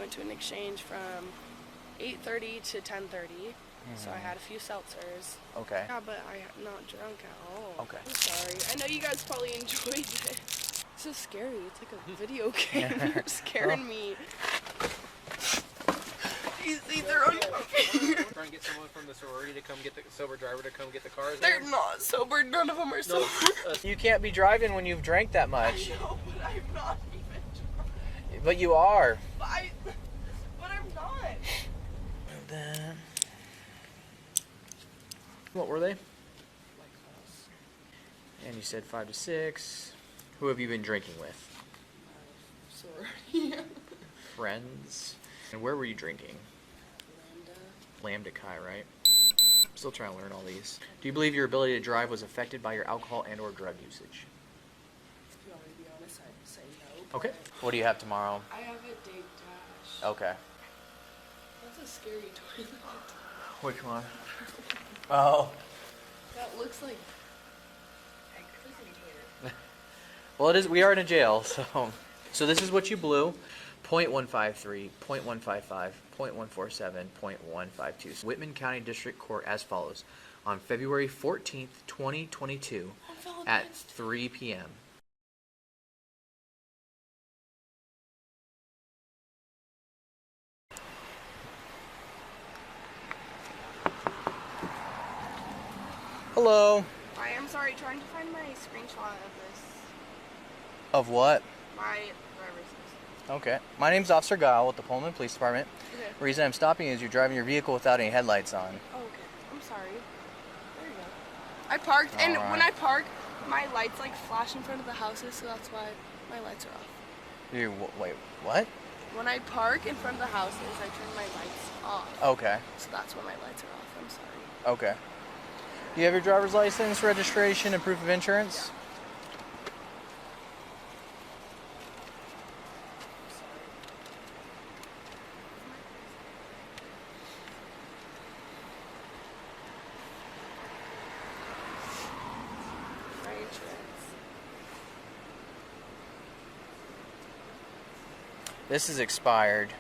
went to an exchange from 8:30 to 10:30. So I had a few seltzers. Okay. Yeah, but I'm not drunk at all. Okay. I'm sorry. I know you guys probably enjoyed it. This is scary. It's like a video game. You're scaring me. Easy, they're on your feet. Try and get someone from the sorority to come get the sober driver to come get the cars. They're not sober. None of them are sober. You can't be driving when you've drank that much. I know, but I'm not even drunk. But you are. But I'm not. And then, what were they? And you said 5 to 6. Who have you been drinking with? Sorority. Friends. And where were you drinking? Lambda Chi, right? I'm still trying to learn all these. Do you believe your ability to drive was affected by your alcohol and or drug usage? If you want me to be honest, I'd say no. Okay. What do you have tomorrow? I have a date dash. Okay. That's a scary toilet. Which one? Oh. That looks like prison toilet. Well, it is. We are in a jail, so this is what you blew. 0.153, 0.155, 0.147, 0.152. Whitman County District Court as follows. On February 14th, 2022 at 3 p.m. Hello. I am sorry, trying to find my screenshot of this. Of what? My driver's license. Okay. My name's Officer Geil with the Pullman Police Department. Okay. The reason I'm stopping is you're driving your vehicle without any headlights on. Oh, okay. I'm sorry. There you go. I parked, and when I park, my lights like flash in front of the houses, so that's why my lights are off. You wait, what? When I park in front of the houses, I turn my lights off. Okay. So that's why my lights are off. I'm sorry. Okay. You have your driver's license, registration, and proof of insurance? My insurance. This is expired.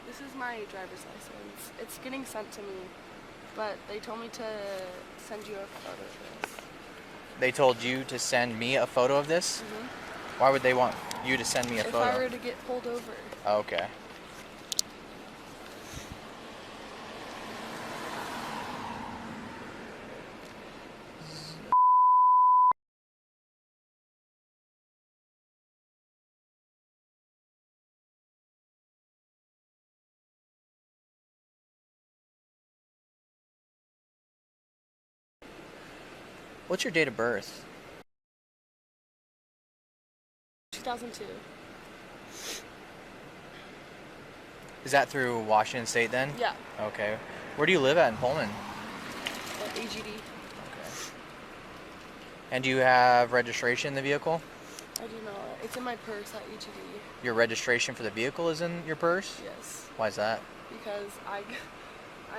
This is my driver's license. It's getting sent to me, but they told me to send you a photo of this. They told you to send me a photo of this? Mm-hmm. Why would they want you to send me a photo? If I were to get pulled over. Okay. What's your date of birth? 2002. Is that through Washington State then? Yeah. Okay. Where do you live at in Pullman? At AGD. Okay. And do you have registration in the vehicle? I do not. It's in my purse at AGD. Your registration for the vehicle is in your purse? Yes. Why is that? Because I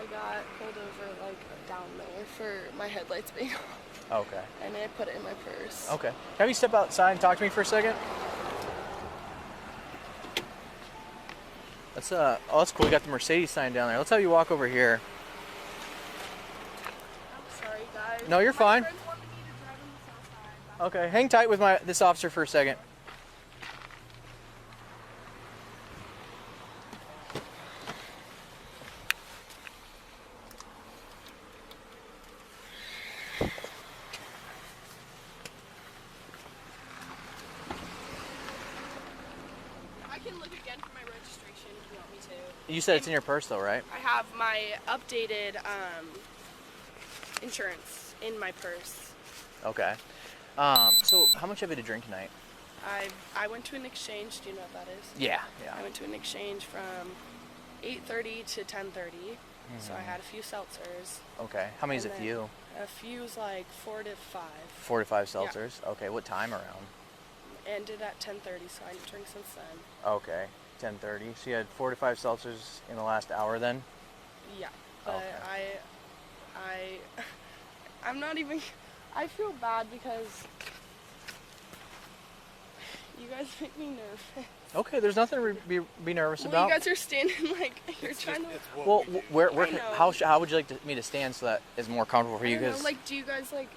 got pulled over like down there for my headlights being off. Okay. And I put it in my purse. Okay. Have you step outside and talk to me for a second? That's oh, that's cool. We got the Mercedes sign down there. Let's have you walk over here. I'm sorry, guys. No, you're fine. My friends wanted me to drive on the south side. Okay, hang tight with this officer for a second. I can look again for my registration if you want me to. You said it's in your purse though, right? I have my updated insurance in my purse. Okay. So how much have you to drink tonight? I went to an exchange. Do you know what that is? Yeah. I went to an exchange from 8:30 to 10:30. So I had a few seltzers. Okay. How many is a And few? A few is like 4 to 5. 4 to 5 seltzers? Yeah. Okay. What time around? Ended at 10:30, so I didn't drink since then. Okay. 10:30. So you had 4 to 5 seltzers in the last hour then? Yeah, but Okay. I'm not even. I feel bad because you guys make me nervous. Okay, there's nothing to be nervous Well, about. you guys are standing like you're It's trying just, to. it's what Well, we do. where I know. how would you like me to stand so that is more comfortable for I you? don't know. Because Like, do you guys like?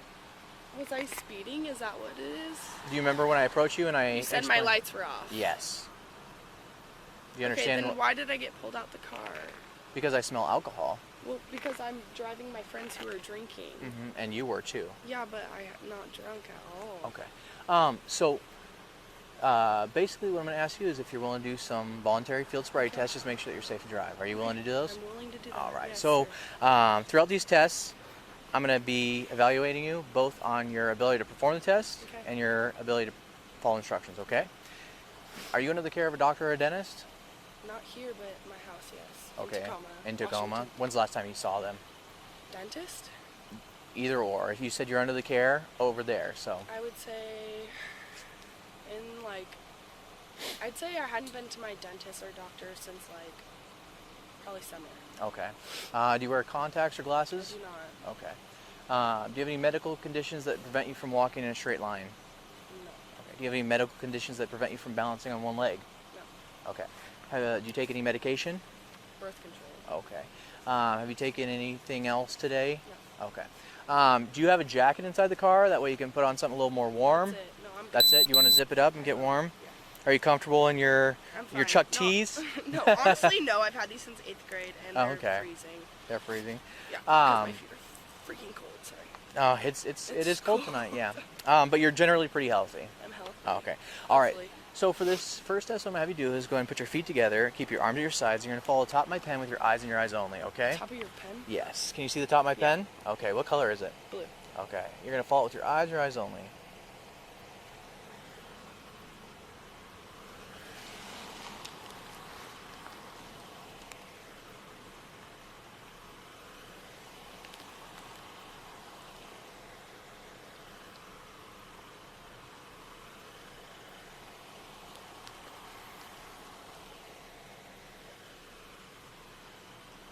Was I speeding? Is that what it is? do you remember when I approached you and I You said my explained- lights were off. Yes. Do you Okay, understand? then why did I get pulled out the car? Because I smell alcohol. Well, because I'm driving my friends who are drinking. And you were too. Yeah, but I'm not drunk at all. Okay. So basically what I'm going to ask you is if you're willing to do some voluntary field sobriety tests, just make sure that you're safe to drive. Are you willing to do those? I'm willing to do that. All right. Yes, So sir. throughout these tests, I'm going to be evaluating you both on your ability to perform the test Okay. and your ability to follow instructions, okay? Are you under the care of a doctor or a dentist? Not here, but at my house, yes. Okay. In Tacoma. In Tacoma. Washington. When's the last time you saw them? Dentist? Either or. If you said you're under the care, over there. So I would say in like, I'd say I hadn't been to my dentist or doctor since like probably summer. okay. Do you wear contacts or I glasses? do not. Okay. Do you have any medical conditions that prevent you from walking in a straight line? No. Okay. Do you have any medical conditions that prevent you from balancing on one leg? No. Okay. Do you take any medication? Birth control. Okay. Have you taken anything else today? No. Okay. Do you have a jacket inside the car? That way you can put on something a little more warm. That's it. No, I'm That's good. it? You want to zip it up and get warm? Yeah. Are you comfortable in your I'm your fine. Chuck No. Tees? No, honestly, no. I've had these since 8th grade, and Oh, they're okay. freezing. They're freezing. Yeah, 'cause my Um, feet are freaking cold. Sorry. Oh, it is cold tonight, yeah. But you're generally pretty healthy. I'm healthy. Oh, okay. All right. Hopefully. So for this first test, what I'm gonna have you do is go ahead and put your feet together, keep your arms at your sides. You're gonna follow the top of my pen with your eyes and your eyes only. Okay? Top of your pen? Yes. Can you see the top of my Yeah. pen? Okay. What color is it? Blue. Okay. You're gonna follow it with your eyes only.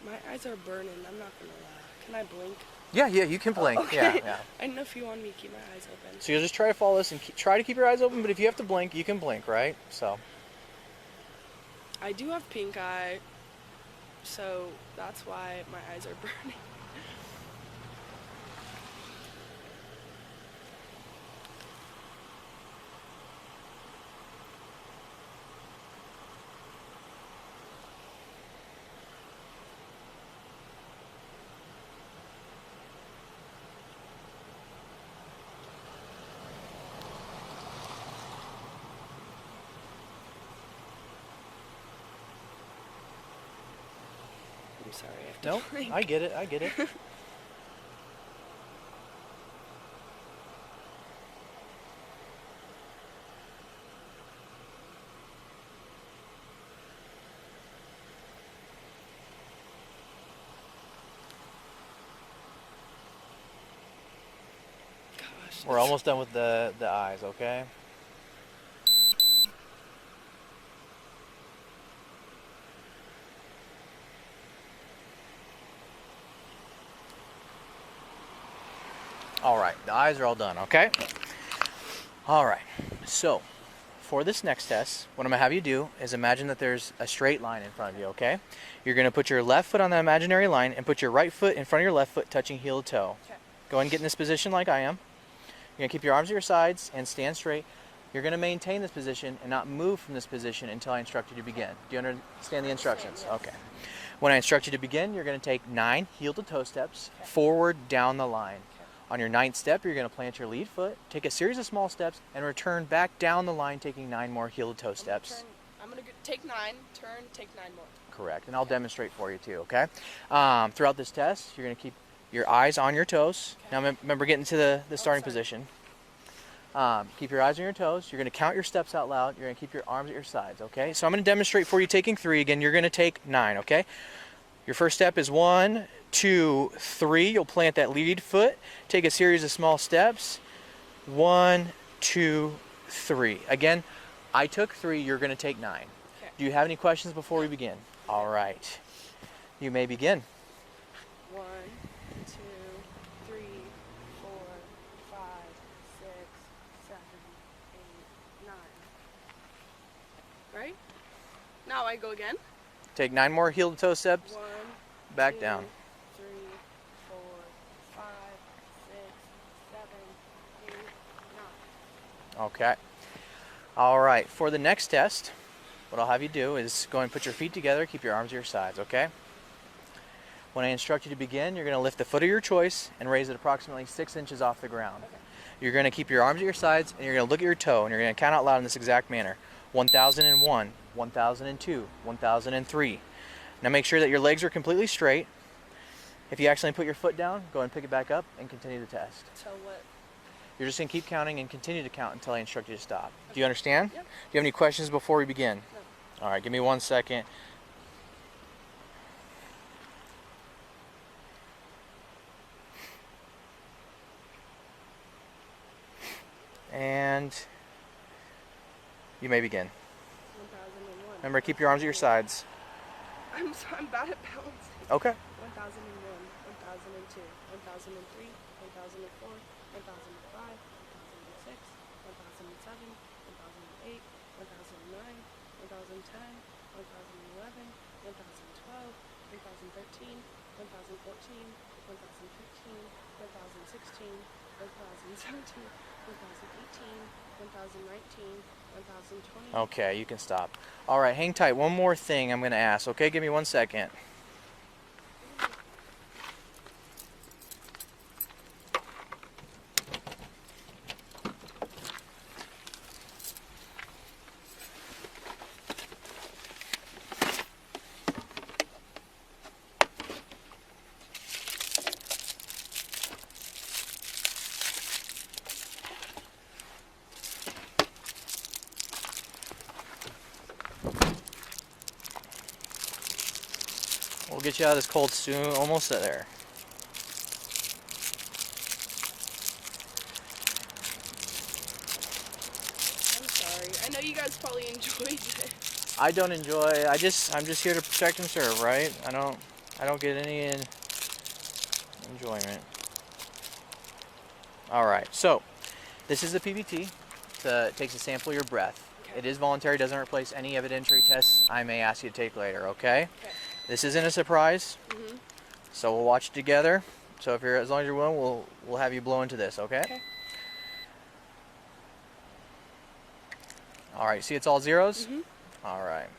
My eyes are burning. I'm not gonna lie. Can I blink? Yeah, you can blink. Okay. Yeah. I didn't know if you wanted me to keep my eyes open. So you'll just try to follow this and try to keep your eyes open. But if you have to blink, you can blink, right? So. I do have pink eye, so that's why my eyes are burning. I'm sorry. I have to No, blink. I get it. I get it. Gosh. We're almost done with the eyes, okay? All right, the eyes are all done, okay? All right, so for this next test, what I'm gonna have you do is imagine that there's a straight line in front of you, okay? You're gonna put your left foot on the imaginary line and put your right foot in front of your left foot touching heel to toe. Okay. Go ahead and get in this position like I am. You're gonna keep your arms at your sides and stand straight. You're gonna maintain this position and not move from this position until I instruct you to begin. Do you understand the instructions? yes. Okay. When I instruct you to begin, you're gonna take 9 heel to toe steps forward down the line. On your 9th step, you're going to plant your lead foot, take a series of small steps, and return back down the line, taking 9 more heel to toe steps. I'm gonna take 9, turn, take 9 more. Correct, and I'll demonstrate for you too, okay? Throughout this test, you're going to keep your eyes on your toes. Okay. Now remember, getting to the starting sorry. position. Keep your eyes on your toes. You're going to count your steps out loud. You're going to keep your arms at your sides, okay? So I'm going to demonstrate for you taking 3. Again, you're going to take 9, okay? Your first step is 1, 2, 3. You'll plant that lead foot. Take a series of small steps. 1, 2, 3. Again, I took 3. You're going to take 9. Okay. Do you have any questions before we begin? All right. You may begin. 2, 3, 4, 5, 6, 7, 8, 9. Right? Now I go again. Take 9 more heel-to-toe steps. 1, Back 2, down. 3, 4, 5, 6, 7, 8, 9. Okay. All right. For the next test, what I'll have you do is go and put your feet together, keep your arms at your sides, okay? When I instruct you to begin, you're going to lift the foot of your choice and raise it approximately 6 inches off the ground. Okay. You're going to keep your arms at your sides, and you're going to look at your toe, and you're going to count out loud in this exact manner. 1001, 1002, 1003. Now make sure that your legs are completely straight. If you accidentally put your foot down, go and pick it back up and continue the test. So what? You're just going to keep counting and continue to count until I instruct you to stop. Do you understand? Yep. Do you have any questions before we begin? No. All right, give me 1 second. And you may begin. 1001. Remember, keep your arms at your sides. I'm bad at balancing. Okay. 1001, 1002, 1003, 1004, 1005, 1006, 1007, 1008, 1009, 1010, 1011, 1012, 1013, 1014, 1015, 1016, 1017, 1018, 1019, 1020. Okay, you can stop. All right, hang tight. One more thing I'm going to ask. Okay, give me 1 second. We'll get you out of this cold soon. Almost there. I'm sorry. I know you guys probably enjoyed it. I don't enjoy. I'm just here to protect and serve, right? I don't get any enjoyment. All right. So, this is the PBT. It takes a sample of your breath. Okay. It is voluntary. Doesn't replace any evidentiary tests I may ask you to take later. Okay. Okay. This isn't a surprise. Mhm. So we'll watch it together. So if you're, as long as you're willing, we'll have you blow into this. Okay. Okay. All right. See, it's all zeros. Mhm. All right.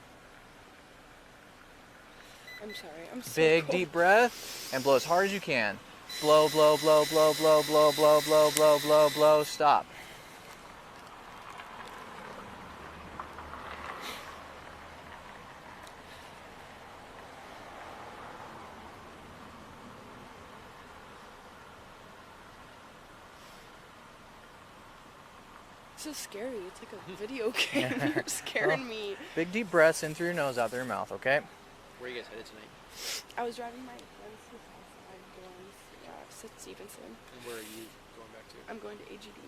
I'm sorry. I'm so Big cold. deep breath and blow as hard as you can. Blow, blow, blow, blow, blow, blow, blow, blow, blow, blow, blow. Stop. It's so scary. It's like a video game. You're scaring me. Big deep breaths in through your nose, out through your mouth. Okay. Where are you guys headed tonight? I was driving my friend's outside going St. Stevenson. And where are you going back to? I'm going to AGD.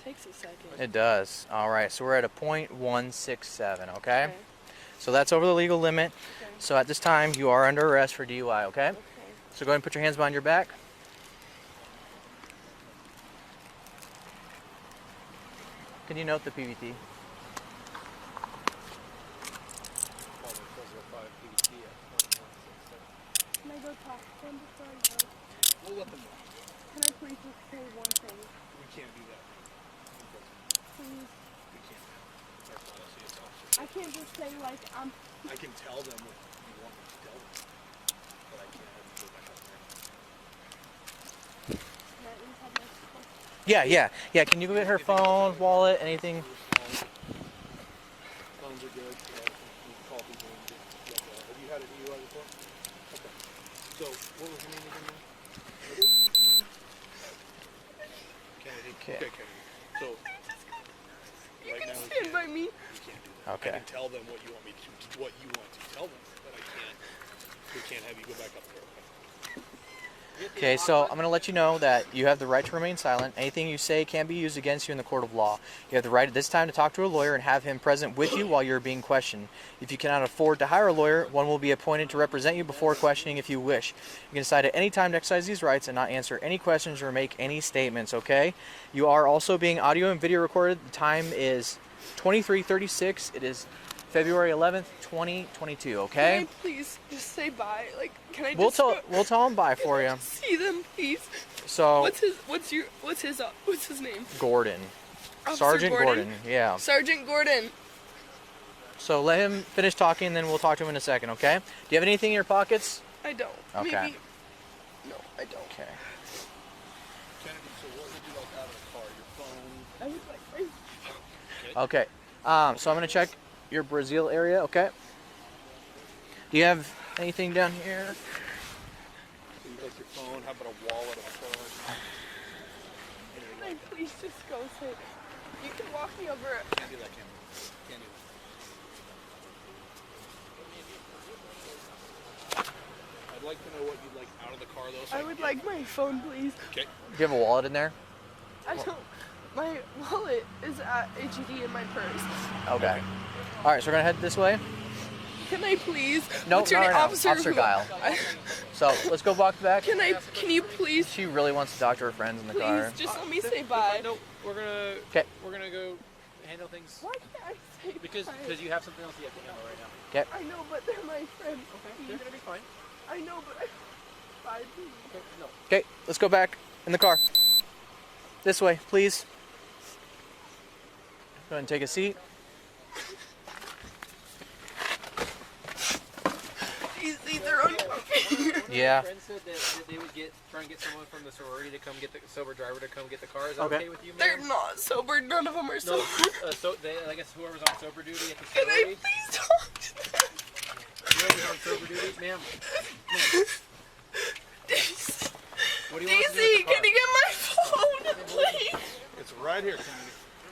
Takes a second. It does. All right. So we're at a .167. Okay. Okay. So that's over the legal limit. Okay. So at this time, you are under arrest for DUI. Okay. Okay. So go ahead and put your hands behind your back. Can you note the PVT? Can I go talk to them before I go? We'll let them know. Can I please just say one thing? We can't do that. Please. We can't. It's our policy. It's officer. I can't just say like I'm. I can tell them what you want me to tell them, but I can't have you go back up there. Can I at least have my phone? Yeah. Can you go get her phone, wallet, anything? Phones are good. You can call people and get have you had a DUI before? Okay. So, what was your name again? Kennedy? Okay. Okay, Kennedy. So, You right can now stand by me. we can't do that. Okay. I can tell them what you want me to, what you want to tell them, but we can't have you go back up there. Okay? Okay, so I'm going to let you know that you have the right to remain silent. Anything you say can be used against you in the court of law. You have the right at this time to talk to a lawyer and have him present with you while you're being questioned. If you cannot afford to hire a lawyer, one will be appointed to represent you before questioning if you wish. You can decide at any time to exercise these rights and not answer any questions or make any statements, okay? You are also being audio and video recorded. The time is 23:36. It is February 11th, 2022, okay? Can I please just say bye? Like, can I We'll just tell him bye for you. see them, please? So What's his name? Gordon. Officer Sergeant Gordon, yeah. Sergeant Gordon. So let him finish talking, and then we'll talk to him in a second, okay? Do you have anything in your pockets? I don't. Okay. Maybe. No, I don't. Okay. Kennedy, so what would you like out of the car? Your phone? I would like my Okay. So I'm going to check your Brazil area, okay? Do you have anything down here? So you like your phone? How about a wallet, a card? Can I please just go say? You can walk me over. Can't do that, Cameron. Can't do that. I'd like to know what you'd like out of the car, though. So I would like my phone, please. Okay. Do you have a wallet in there? I don't. My wallet is at HED in my purse. Okay. All right, so we're going to head this way. Can I please? No, What's your no, name? no, Officer Geil. So let's go walk back. Can you please? She really wants to talk to her friends in the car. Please, just let me say bye. No, we're gonna. 'Kay. We're gonna go handle things Why can't I say because bye? you have something else you have to handle right now. Okay. I know, but they're my friends. They're gonna be fine. I know, but bye, please. Okay, no. Okay, let's go back in the car. This way, please. Go ahead and take a seat. These are uncomfortable. Yeah. My friend said that they would try and get someone from the sorority to come get the sober driver to come get the car. Is that Okay. okay with you, They're ma'am? not sober. None of them are No, sober. I guess whoever's on sober duty at the Can I sorority. please talk to them? Whoever's on sober duty, ma'am. Daisy, What do you want us to do with the car? can you get my phone, please? It's right here, Kennedy.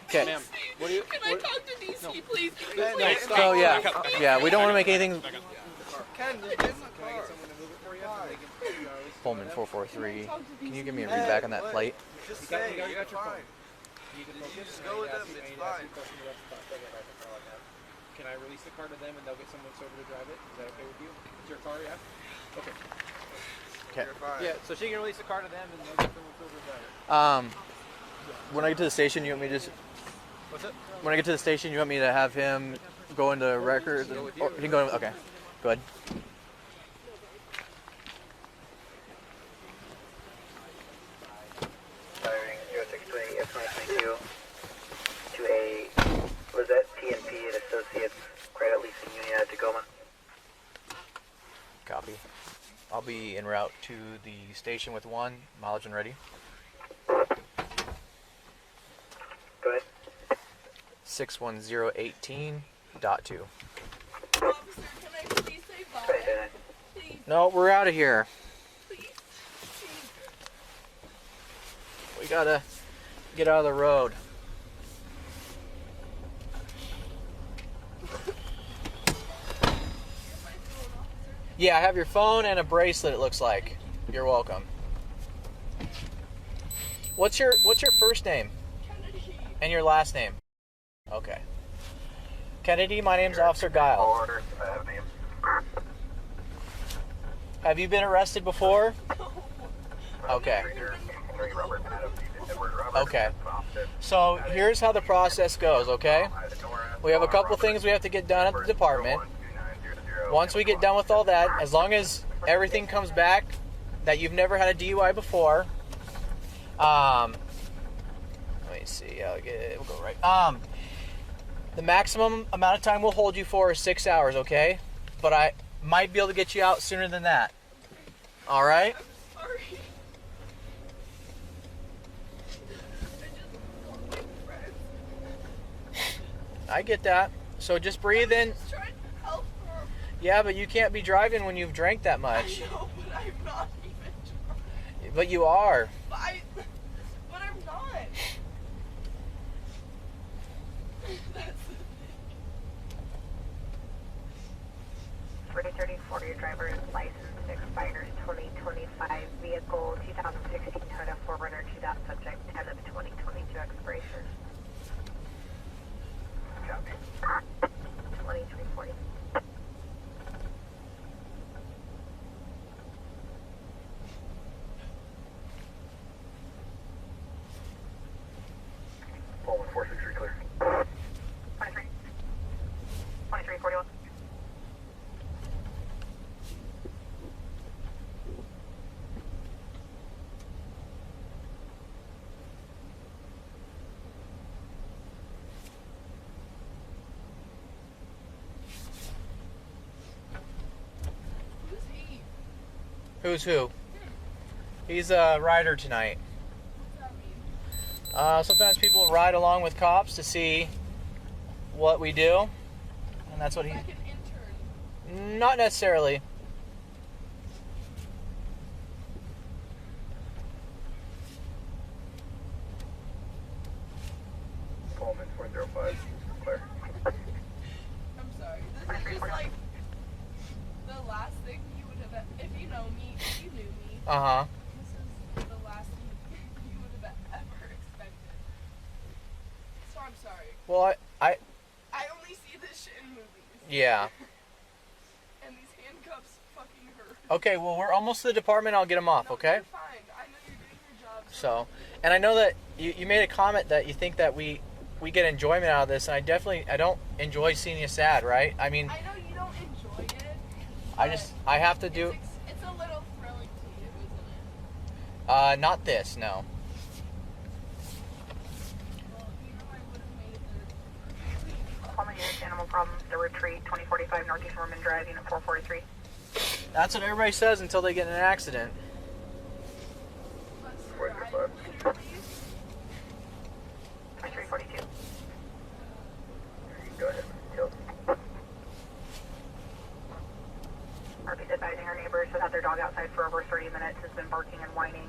Okay. Ma'am, what do you? Can I talk to DC, please? No, stop. So yeah, we don't want to make anything. Can I get someone to move it for you? They can, Pullman 443. Can you give me a read back on that plate? You got your phone. You can Just go with them, it's fine. Can I release the car to them and they'll get someone sober to drive it? Is that okay with you? It's your car, yeah? Okay. Okay. You're fine. Yeah, so she can release the car to them and they'll get someone sober to drive it. When I get to the station, you want me to just? What's up? When I get to the station, you want me to have him go into records? Go with you. Or he can go. Okay. Go ahead. Firing 063 F2022 to a Lizette TNP and Associates Credit Leasing Union at Tacoma. Copy. I'll be en route to the station with one. Mileage and ready. Go ahead. 61018.2. Officer, can I please say bye? Sorry, Dennis. Please, No, we're out of here. please. We gotta get out of the road. Yeah, I have your phone and a bracelet, it looks like. You're welcome. What's your first name? And your last name? Okay. Kennedy, my name's Officer Geil. Order, name. Have you been arrested before? Okay. Okay. So here's how the process goes, okay? We have a couple things we have to get done at the department. Once we get done with all that, as long as everything comes back that you've never had a DUI before, let me see. We'll go right. The maximum amount of time we'll hold you for is 6 hours, okay? But I might be able to get you out sooner than that. All right? Sorry. I get that. So just breathe in. Just trying to help her. Yeah, but you can't be driving when you've drank that much. I know, but I'm not even trying. But you are. But I'm not. That's 3034, your driver's license expires 2025, vehicle Who's who? He's a rider tonight. What's that mean? Sometimes people ride along with cops to see what we do, and that's what he. Like an intern. Not necessarily. Pullman 405, clear. I'm sorry. This is just like the last thing you would have, if you know me, if you knew me, Uh-huh. this is the last thing you would have ever expected. So I'm sorry. Well, I I only see this shit in movies. yeah. And these handcuffs fucking hurt. Okay, well, we're almost to the department. I'll get him off, No, okay? you're fine. I know you're doing your job. So, and I know that you made a comment that you think that we get enjoyment out of this, and I don't enjoy seeing you sad, right? I mean, I know you don't enjoy it. I have to do, It's a little thrilling to you, isn't it? not this, no. Well, you know I would have made the... Pullman units, animal problems, the retreat, 2045 Northeast Mormon Drive, unit 443. That's what everybody says until they get in an accident. Where's your foot? 2342. Go ahead. Tilt. RP's advising her neighbors who had their dog outside for over 30 minutes has been barking and whining.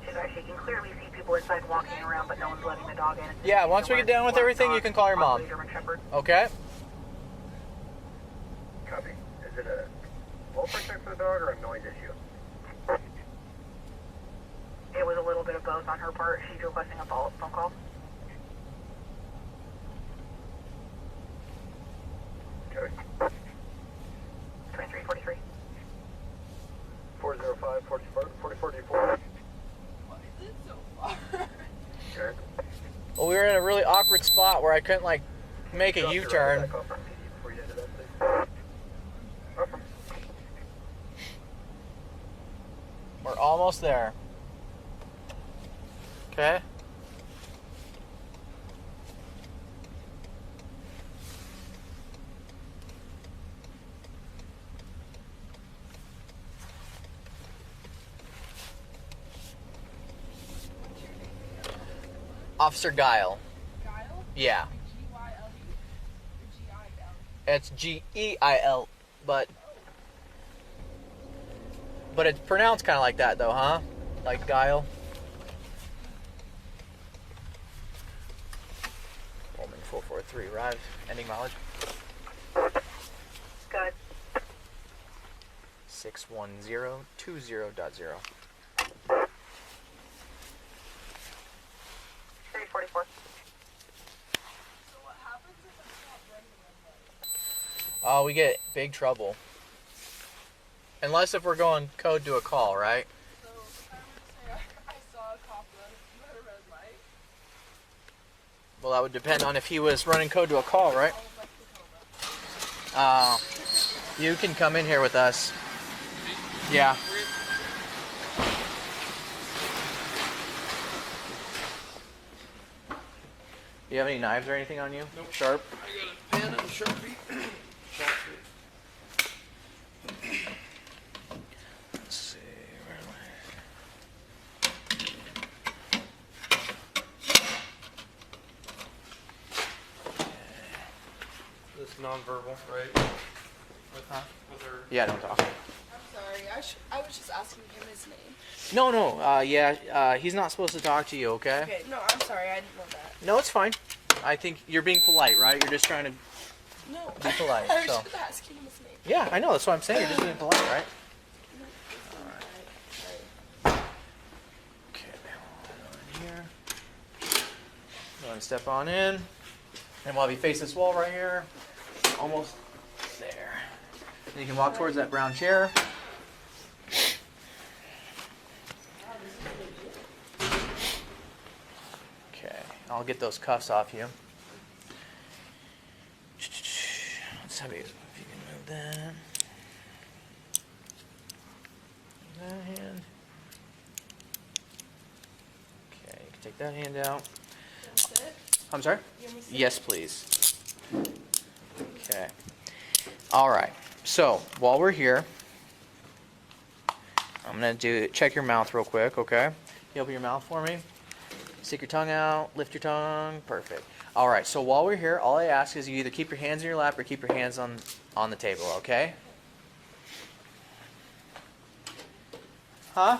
She can clearly see people inside walking around, but no one's letting the dog in. Yeah, once we get done with everything, you can call your mom. German Shepherd. Okay? Copy. Is it a welfare check for the dog or a noise issue? It was a little bit of both on her part. She's requesting a follow-up phone call. Okay. 2343. 405, 44. Why is it so far? Okay. Well, we were in a really awkward spot where I couldn't, like, make a U-turn. We're almost there. Okay? Officer Geil. Geil? Yeah. G-Y-L-E? Or G-I-L? It's Geil, but it's pronounced kind of like that, though, huh? Like Geil. Pullman 443 arrived. Ending mileage. Good. 61020.0. 344. So what happens if it's not running red light? Oh, we get big trouble. Unless if we're going code to a call, right? So if I were to say I saw a cop run a red light, Well, that would depend on if he was running code to a call, right? all of like Tacoma. You can come in here with us. Yeah. Do you have any knives or anything on you? Nope. Sharp? I got a pen and a Sharpie. Let's see. Where am This is nonverbal, right? With her. Yeah, don't talk. I'm sorry. I was just asking him his name. No. He's not supposed to talk to you, okay? Okay, no, I'm sorry. I didn't know that. No, it's fine. I think you're being polite, right? You're just trying to... No. Be polite, I was so. just asking him his name. Yeah, I know. That's what I'm saying. You're just being polite, right? Okay, hold on here. Go ahead and step on in. And while we face this wall right here, almost there. Then you can walk towards that brown chair. Okay, I'll get those cuffs off you. Let's have you, if you can move that. That hand. Okay, you can take that hand out. That's it? I'm sorry? You want me to sit? Yes, please. Okay. All right. So while we're here, I'm going to check your mouth real quick, okay? You open your mouth for me? Stick your tongue out, lift your tongue. Perfect. All right, so while we're here, all I ask is you either keep your hands in your lap or keep your hands on the table, okay? Huh?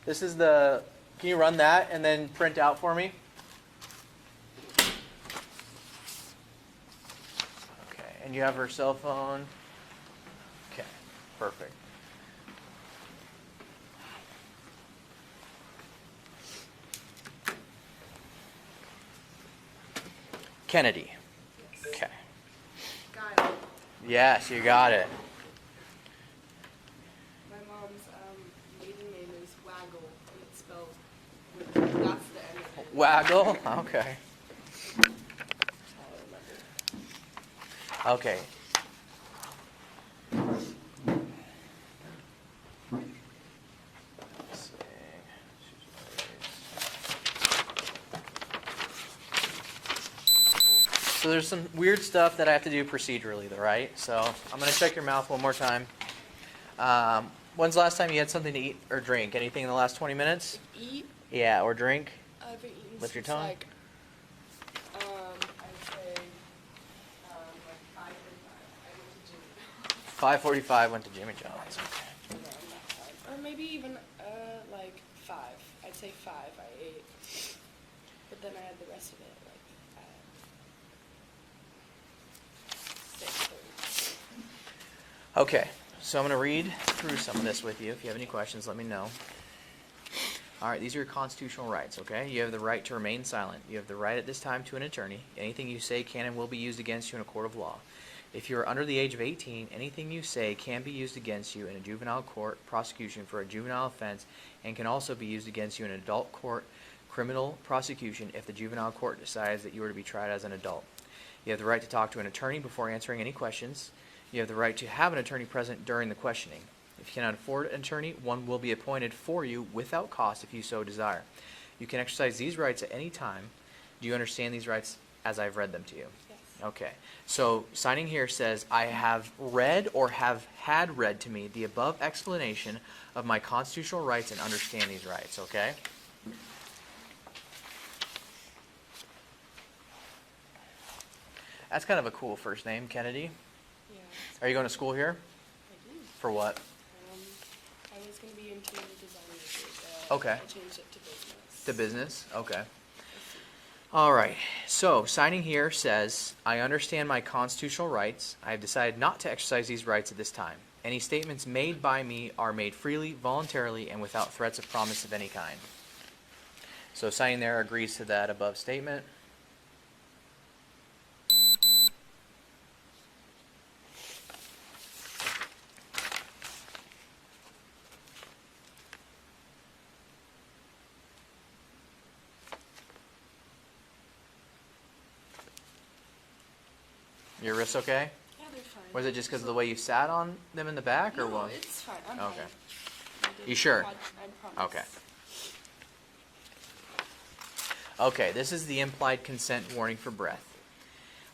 This is the, can you run that and then print out for me? Okay, and you have her cell phone? Okay, perfect. Kennedy. Okay. Geil. Yes, you got it. My mom's maiden name is Waggle, and it's spelled with, that's the end of it. Waggle? Okay. That's all I remember. Okay. Let's see. So there's some weird stuff that I have to do procedurally, though, right? So I'm going to check your mouth one more time. When's the last time you had something to eat or drink? Anything in the last 20 minutes? Eat. Yeah, or drink? I haven't eaten Lift your since, tongue. like, I'd say, like 5:45. I went to gym. 5:45 went to Jimmy John's. Okay. Around that time. Or maybe even, like 5. I'd say 5 I ate. But then I had the rest of it, like, at 6:30. Okay, so I'm going to read through some of this with you. If you have any questions, let me know. All right, these are your constitutional rights, okay? You have the right to remain silent. You have the right at this time to an attorney. Anything you say can and will be used against you in a court of law. If you are under the age of 18, anything you say can be used against you in a juvenile court prosecution for a juvenile offense and can also be used against you in an adult court criminal prosecution if the juvenile court decides that you are to be tried as an adult. You have the right to talk to an attorney before answering any questions. You have the right to have an attorney present during the questioning. If you cannot afford an attorney, one will be appointed for you without cost if you so desire. You can exercise these rights at any time. Do you understand these rights as I've read them to you? Yes. Okay. So signing here says, I have read or have had read to me the above explanation of my constitutional rights and understand these rights, okay? That's kind of a cool first name, Kennedy. Yeah. Are you going to school here? I do. For what? I was going to be interior design major, Okay. I changed it to business. To business? Okay. All right. So signing here says, I understand my constitutional rights. I have decided not to exercise these rights at this time. Any statements made by me are made freely, voluntarily, and without threats of promise of any kind. So signing there agrees to that above statement. Your wrists okay? Yeah, they're fine. Was it just because of the way you sat on them in the back, or No, what? it's fine. I'm Okay. fine. I did You sure? I promise. Okay. Okay, this is the implied consent warning for breath.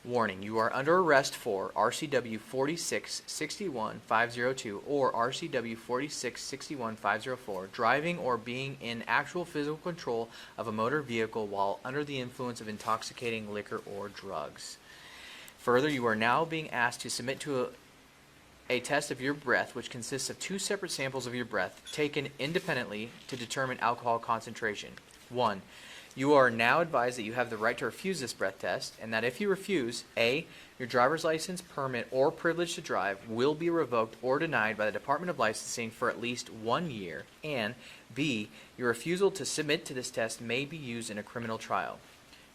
Warning, you are under arrest for RCW 46-61-502 or RCW 46-61-504, driving or being in actual physical control of a motor vehicle while under the influence of intoxicating liquor or drugs. Further, you are now being asked to submit to a test of your breath, which consists of 2 separate samples of your breath taken independently to determine alcohol concentration. 1. You are now advised that you have the right to refuse this breath test, and that if you refuse, A, your driver's license, permit, or privilege to drive will be revoked or denied by the Department of Licensing for at least 1 year, and B, your refusal to submit to this test may be used in a criminal trial.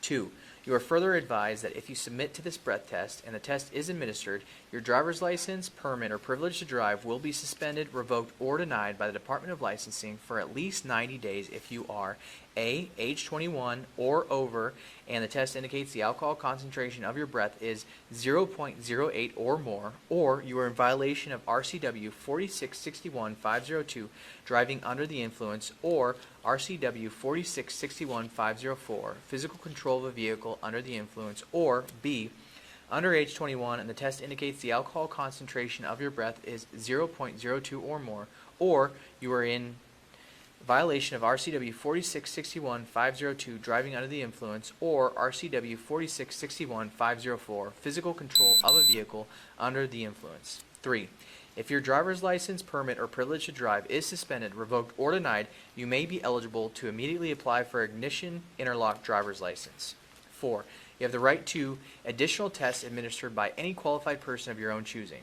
2. You are further advised that if you submit to this breath test and the test is administered, your driver's license, permit, or privilege to drive will be suspended, revoked, or denied by the Department of Licensing for at least 90 days if you are A, age 21 or over, and the test indicates the alcohol concentration of your breath is 0.08 or more, or you are in violation of RCW 46-61-502, driving under the influence, or RCW 46-61-504, physical control of a vehicle under the influence, or B, under age 21 and the test indicates the alcohol concentration of your breath is 0.02 or more, or you are in violation of RCW 4661-502, driving under the influence, or RCW 4661-504, physical control of a vehicle under the influence. 3. If your driver's license, permit, or privilege to drive is suspended, revoked, or denied, you may be eligible to immediately apply for ignition interlock driver's license. 4. You have the right to additional tests administered by any qualified person of your own choosing.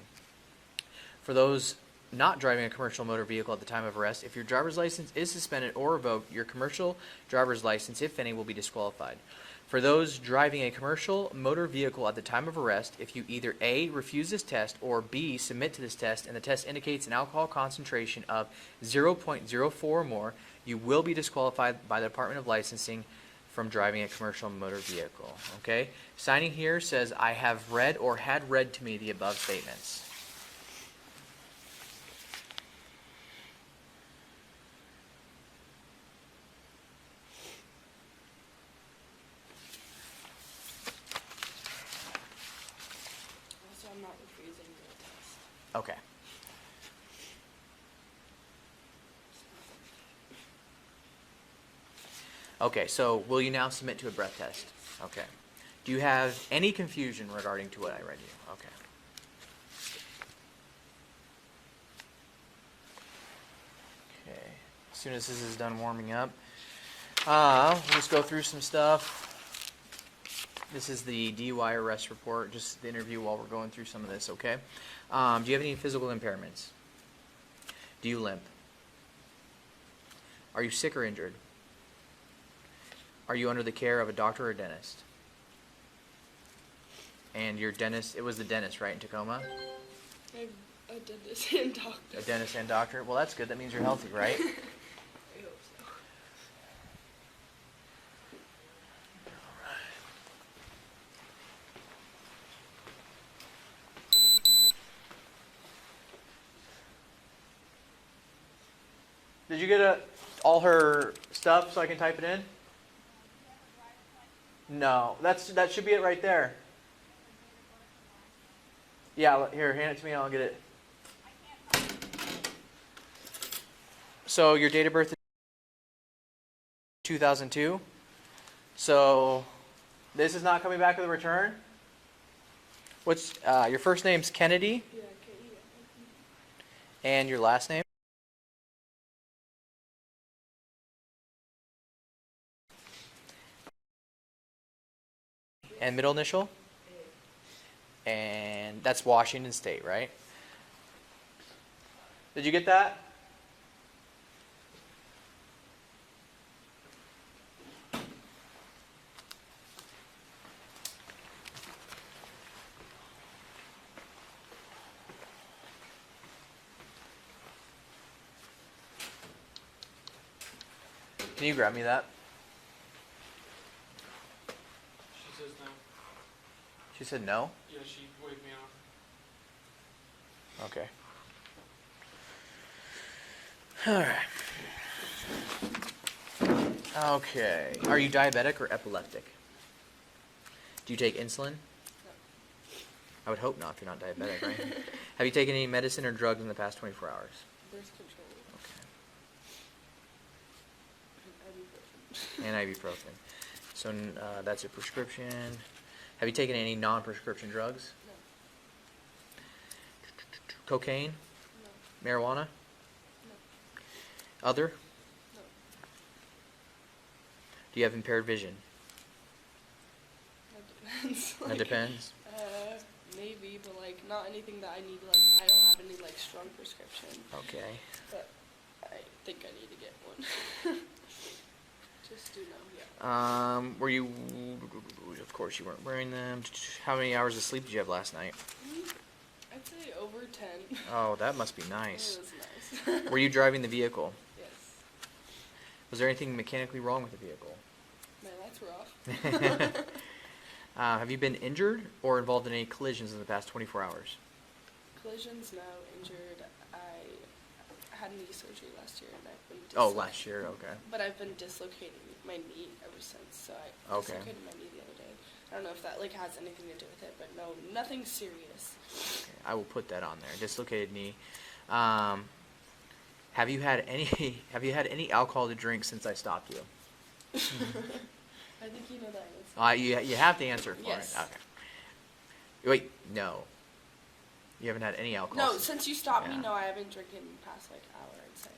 For those not driving a commercial motor vehicle at the time of arrest, if your driver's license is suspended or revoked, your commercial driver's license, if any, will be disqualified. For those driving a commercial motor vehicle at the time of arrest, if you either A, refuse this test, or B, submit to this test, and the test indicates an alcohol concentration of 0.04 or more, you will be disqualified by the Department of Licensing from driving a commercial motor vehicle. Okay? Signing here says, I have read or had read to me the above statements. Also, I'm not refusing the test. Okay. Okay, so will you now submit to a breath test? Okay. Do you have any confusion regarding to what I read you? Okay. Okay. As soon as this is done warming up, we'll just go through some stuff. This is the DUI arrest report, just the interview while we're going through some of this, okay? Do you have any physical impairments? Do you limp? Are you sick or injured? Are you under the care of a doctor or dentist? And your dentist, it was the dentist, right, in Tacoma? I did this and doctor. A dentist and doctor? Well, that's good. That means you're healthy, right? I hope so. Did you get all her stuff so I can type it in? No, that should be it right there. Yeah, here, hand it to me and I'll get it. So your date of birth is 2002. So this is not coming back with a return? What's your first name's Kennedy? Yeah, okay, And your last name? And middle initial? And that's Washington State, right? Did you get that? Can you grab me that? She says no. She said no? Yeah, she waved me off. Okay. Alright. Okay. Are you diabetic or epileptic? Do you take insulin? I would hope not if you're not diabetic, right? Have you taken any medicine or drugs in the past 24 hours? Birth control Okay. And ibuprofen. So that's a prescription. Have you taken any non-prescription drugs? No. Cocaine? No. Marijuana? No. Other? No. Do you have impaired vision? That depends. That depends. Maybe, but like not anything that I need. Like I don't have any like strong prescription, Okay. but I think I need to get one. Just to know, yeah. Were you? Of course, you weren't wearing them. How many hours of sleep did you have last night? I'd say over 10. Oh, that must be nice. It was nice. Were you driving the vehicle? Yes. Was there anything mechanically wrong with the vehicle? My lights were off. Have you been injured or involved in any collisions in the past 24 hours? Collisions, no. Injured. I had knee surgery last year, and I've been. Oh, last year. Okay. But I've been dislocating my knee ever since. So I Okay. dislocated my knee the other day. I don't know if that like has anything to do with it, but no, nothing serious. Okay, I will put that on there. Dislocated knee. Have you had any alcohol to drink since I stopped you? I think you know that answer. You have to answer for Yes. it. Okay. Wait, no. You haven't had any alcohol. No, since you stopped me, Yeah. no, I haven't drinking in the past like hour, I'd say.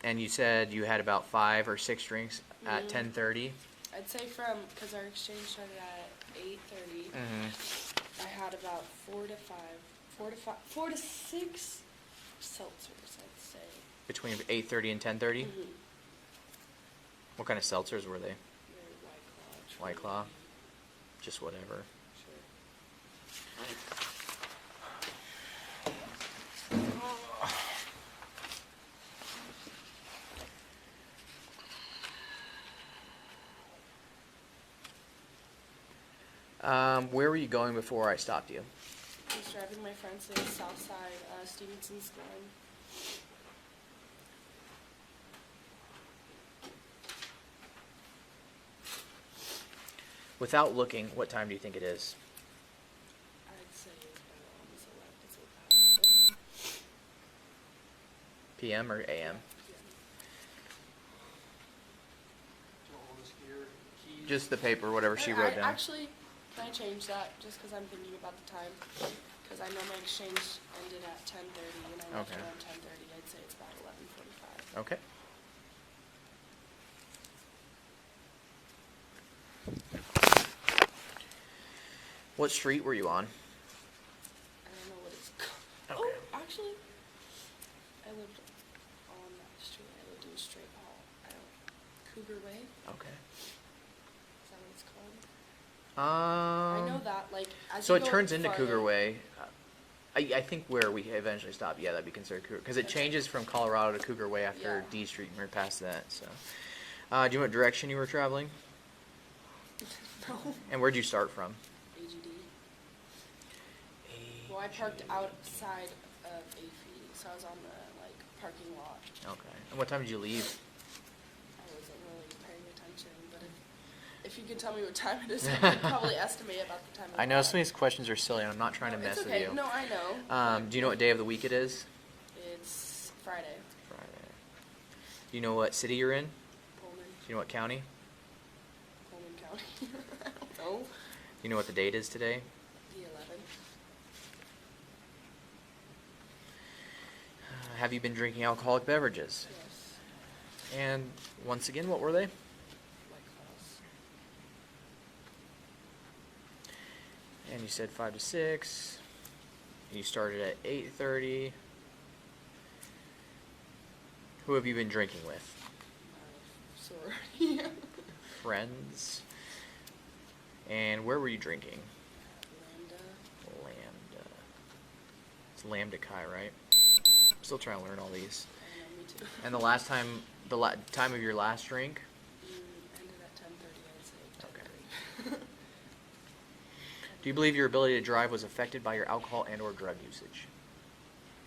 And you said you had about 5 or 6 drinks at 10:30. I'd say because our exchange started at 8:30. Mm-hmm. I had about 4 to 6 seltzers, I'd say. Between 8:30 and 10:30. Mm-hmm. What kind of seltzers were they? They're White Claw. Just whatever. Where were you going before I stopped you? I was driving my friends to the south side, Stevenson's going. Without looking, what time do you think it is? I'd say it's about 11. PM or AM? Yeah. All this gear, keys. Just the paper, whatever she wrote down. Actually, can I change that just because I'm thinking about the time? Because I know my exchange ended at 10:30 and I left Okay. around 10:30. I'd say it's about 11:45. Okay. What street were you on? I don't know what it's called. Okay. Oh, actually, I lived on that street. I lived in Straight Hall. Cougar Way. Okay. Is that what it's called? I know that, like, as So you it go turns into farther- Cougar Way. I think where we eventually stop, yeah, that'd be considered Cougar, because it Okay. changes from Colorado to Cougar Way after Yeah. D Street and we're past that. So, do you know what direction you were traveling? No. And where'd you start from? AGD. Well, I parked outside of AFE, so I was on the, like, parking lot. Okay. And what time did you leave? I wasn't really paying attention, but if you can tell me what time it is, I could probably estimate about the time. I know some of these questions are silly, and I'm not trying to mess It's okay. with you. No, I know. Do you know what day of the week it is? It's Friday. Friday. Do you know what city you're in? Pullman. Do you know what county? Pullman County. I don't know. Do you know what the date is today? The 11th. Have you been drinking alcoholic beverages? Yes. And once again, what were they? Whiteclaws. And you said 5 to 6. You started at 8:30. Who have you been drinking with? Sorority. Friends. And where were you drinking? Lambda. Lambda. It's Lambda Chi, right? I'm still trying to learn all these. I know, me too. And the last time, time of your last drink? Ended at 10:30, I'd say. Okay. Do you believe your ability to drive was affected by your alcohol and or drug usage?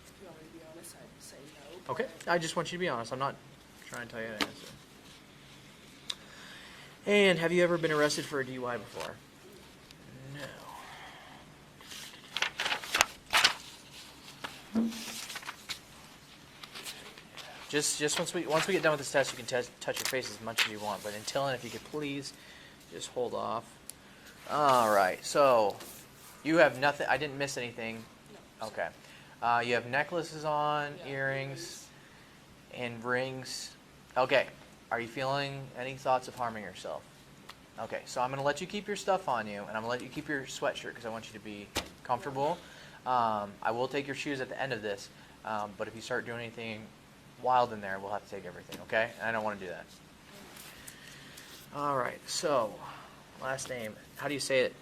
If you want me to be honest, I'd say no. Okay. but- I just want you to be honest. I'm not trying to tell you how to answer. And have you ever been arrested for a DUI before? No. Just once we get done with this test, you can touch your face as much as you want. But until then, if you could please just hold off. All right. So you have nothing. I didn't miss anything. No. Okay. You have necklaces on, Yeah, earrings, and rings. Okay. Are you feeling any thoughts of harming yourself? Okay. So I'm going to let you keep your stuff on you, and I'm going to let you keep your sweatshirt because I want you to be comfortable. I will take your shoes at the end of this, but if you start doing anything wild in there, we'll have to take everything, okay? And I don't want to do that. All right. So, last name. How do you say it?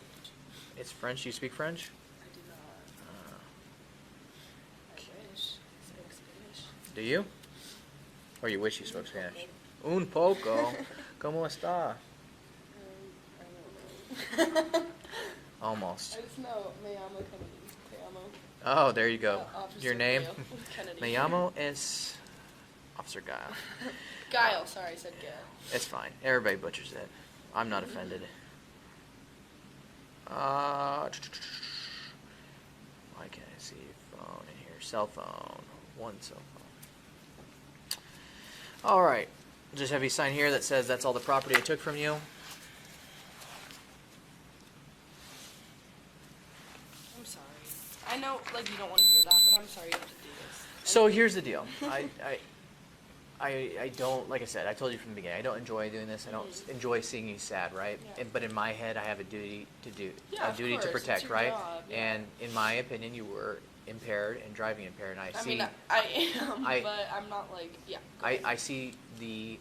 It's French. Do you speak French? I do not. I wish. I spoke Spanish. Do you? Or you wish you spoke Spanish? Un poco. ¿Cómo está? I don't know. Almost. I just know me llamo Kennedy. Te amo. Oh, there you go. Officer Your name? Geil. Kennedy. Me llamo es Officer Geil. Geil. Sorry, I said Geil. It's fine. Everybody butchers it. I'm not offended. Why can't I see phone in here? Cell phone. One cell phone. All right. Just have you sign here that says that's all the property I took from you. I'm sorry. I know, like, you don't want to hear that, but I'm sorry you have to do this. So here's the deal. I don't, like I said, I told you from the beginning, I don't enjoy doing this. I don't enjoy seeing you sad, right? Yeah. But in my head, I have a duty to do, Yeah, a of duty to course. It's protect, your right? job, yeah. And in my opinion, you were impaired and driving impaired. And I mean, I am, but I'm not like, yeah. go ahead. I see the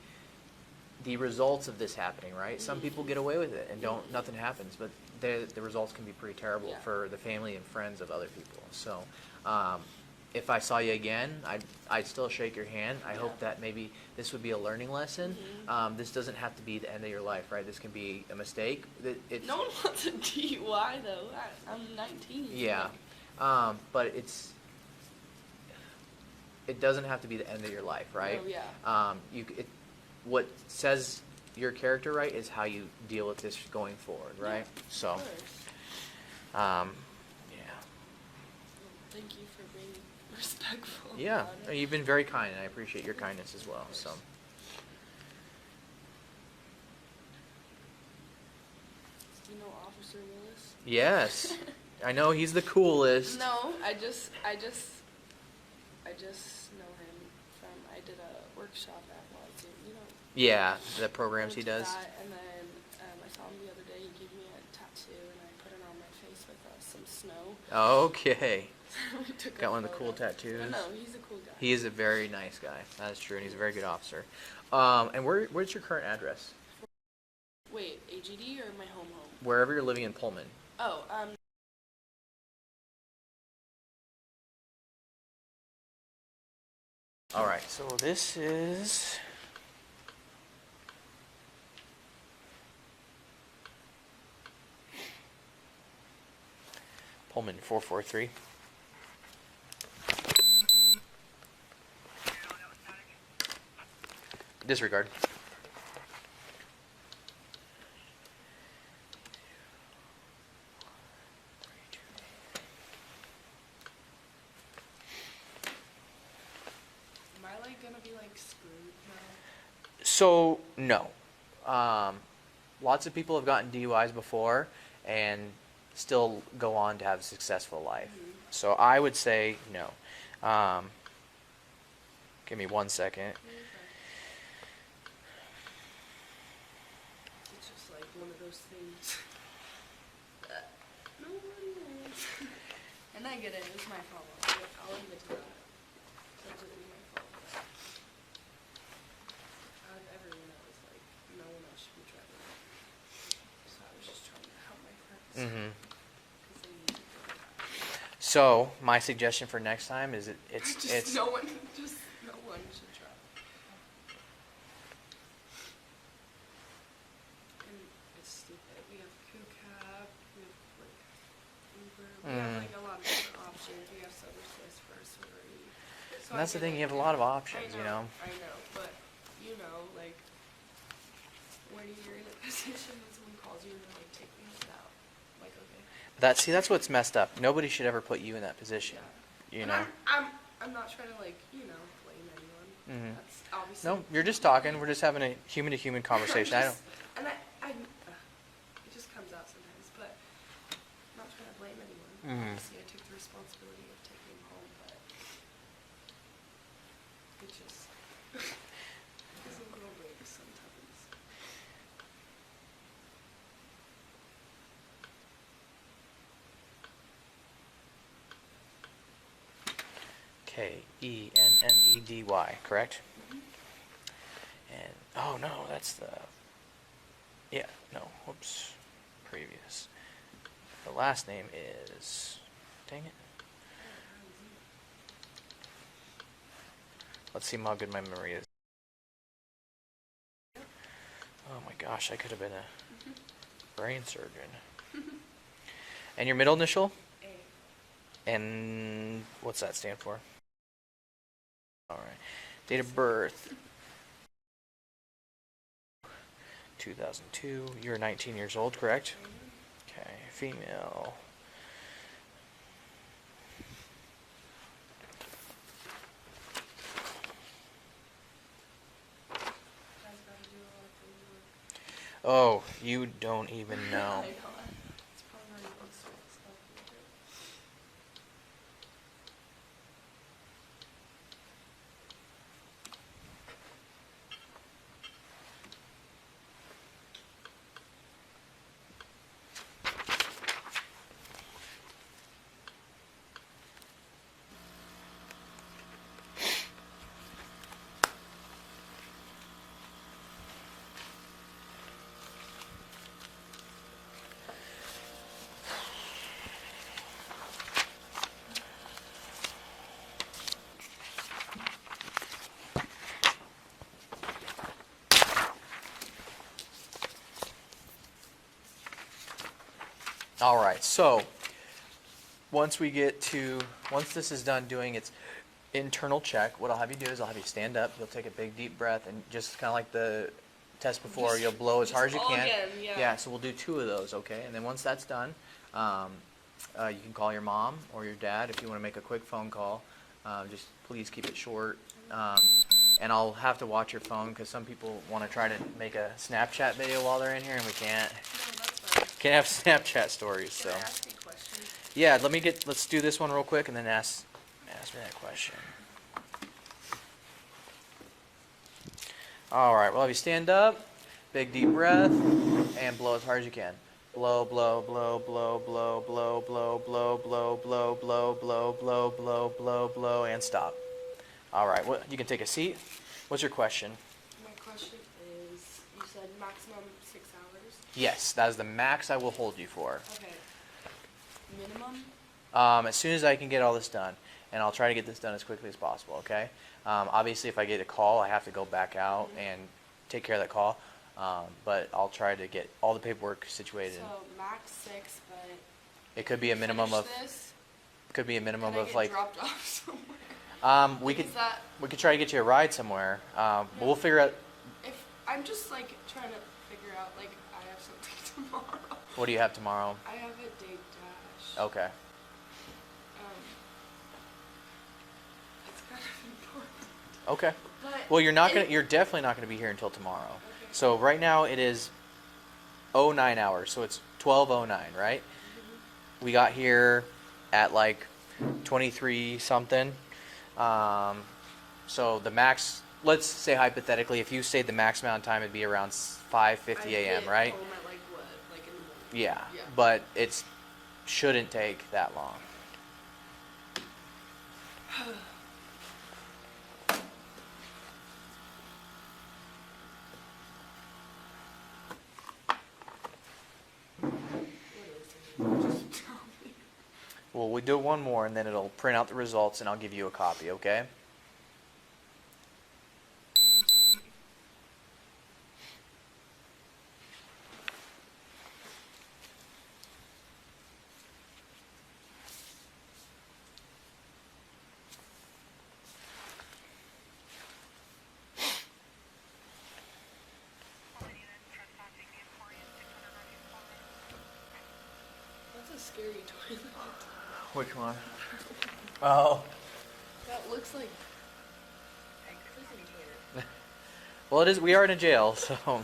results of this happening, right? Some people get away with it and nothing happens, but the results can be pretty terrible Yeah. for the family and friends of other people. So, if I saw you again, I'd still shake your hand. I hope that maybe this would be a learning lesson. This doesn't have to be the end of your life, right? This can be a mistake. It's, No one wants a DUI, though. I'm 19. yeah, but it doesn't have to be the end of your life, right? Oh, yeah. What says your character right is how you deal with this going forward, right? Yeah, So, of course. yeah. Thank you for being respectful. Yeah, about it. you've been very kind, and I appreciate your kindness as well. So, Do you know Officer Willis? yes, I know he's the coolest. No, I just know him from, I did a workshop at Watson, you know. Yeah, the programs I he went to does. that, and then I saw him the other day. He gave me a tattoo, and I put it on my face with some snow. Okay, We took a got one of the cool photo. tattoos. No, he's a cool guy. He is a very nice guy. That is true, and he's a very good officer. And where's your current address? Wait, AGD or my home? Wherever you're living in Pullman. Oh, All right, so this is Pullman 443. Disregard. am I like gonna be like screwed now? So, no. Lots of people have gotten DUIs before and still go on to have a successful life. So I would say no. Give me 1 second. It's just like one of those things that nobody wants. And I get it. It was my fault. I'll admit to that. It's completely my fault. Out of everyone, I was like, no one else should be driving. So I was just trying to help my friends. Mm-hmm. 'Cause they need to do that. So my suggestion for next time is Just it's no one should drive. And it's stupid. We have crew cab, we have like Uber, we have like a lot of different options. We have services for sorority. So and that's I the thing. get You it. have a lot of options, you know. I know, but you know, like when you're in a position when someone calls you and they're like, take me out, like okay. That's what's messed up. Nobody should ever put you in that position. You And know. I'm not trying to like blame anyone. Mhm. That's obviously. No, you're just talking. We're just having a human-to-human conversation. I don't. And it just comes out sometimes, but I'm not trying to blame anyone. Mhm. Obviously, I took the responsibility of taking him home, but it just is a little bit sometimes. Kennedy, correct? And oh no, that's the. Yeah, no, whoops, previous. The last name is. Dang it. Let's see how good my memory is. Oh my gosh, I could have been a brain surgeon. And your middle initial? A. And what's that stand for? All right. Date of birth. 2002. You're 19 years old, correct? Okay, female. Guys gotta do a lot of paperwork. Oh, you don't even know. I know. It's probably not even stuff. All right, so once this is done doing its internal check, what I'll have you do is I'll have you stand up, you'll take a big deep breath, and just kind of like the test before, you'll blow as hard as you all can. again, yeah. Yeah, so we'll do 2 of those, okay? And then once that's done, you can call your mom or your dad if you want to make a quick phone call. Just please keep it short. And I'll have to watch your phone because some people want to try to make a Snapchat video while they're in here, and we can't. No, that's fine. Can't have Snapchat stories, so. Can I ask you a question? Yeah, let's do this one real quick and then ask me that question. All right, well, have you stand up, big deep breath, and blow as hard as you can. Blow, blow, blow, blow, blow, blow, blow, blow, blow, blow, blow, blow, blow, blow, blow, blow, and stop. All right, you can take a seat. What's your question? My question is, you said maximum 6 hours? Yes, that is the max I will hold you for. Okay. Minimum? As soon as I can get all this done, and I'll try to get this done as quickly as possible, okay? Obviously, if I get a call, I have to go back out and take care of that call, but I'll try to get all the paperwork situated. So max 6, but It could be a minimum of, this, could be a minimum can I of get like, dropped off somewhere? we could, Is that, we could try to get you a ride somewhere, but we'll figure out, if, I'm just like trying to figure out, like, I have something tomorrow. what do you have tomorrow? I have a date dash. Okay. It's kind of important. Okay. But Well, it- you're definitely not gonna be here until tomorrow. Okay. So right now it is 09 hours, so it's 12:09, right? We got here at like 23 something. So the max, let's say hypothetically, if you stayed the max amount of time, it'd be around 5:50 a.m., right? Home at like what? Like in the morning? Yeah, Yeah. but it shouldn't take that long. What is it? Just tell me. Well, we do one more, and then it'll print out the results, and I'll give you a copy, okay? That's a scary toilet. Which one? Oh. That looks like prison toilet. Well, it is. We are in a jail, so Oh man.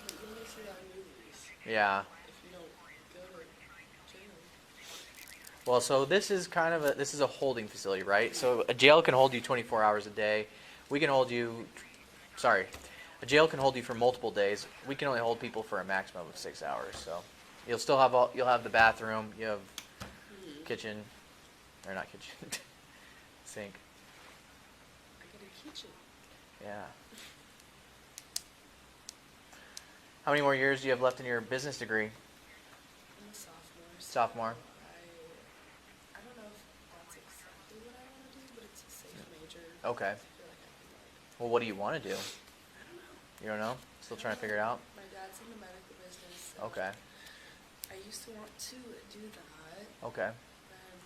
But you only see that in movies. yeah. If you don't go to jail. Well, so this is kind of this is a holding facility, right? So a jail can hold you 24 hours a day. We can hold you, sorry, a jail can hold you for multiple days. We can only hold people for a maximum of 6 hours. So you'll still have you'll have the bathroom, you have kitchen, or not kitchen, sink. I get a kitchen. Yeah. How many more years do you have left in your business degree? I'm a sophomore. So Sophomore. I don't know if that's exactly what I want to do, but it's a safe major. Okay. I feel like I can Well, what do you want to do? I don't know. You don't know? Still trying to figure it out? My dad's in the medical business. So Okay. I used to want to do that. Okay. But I'm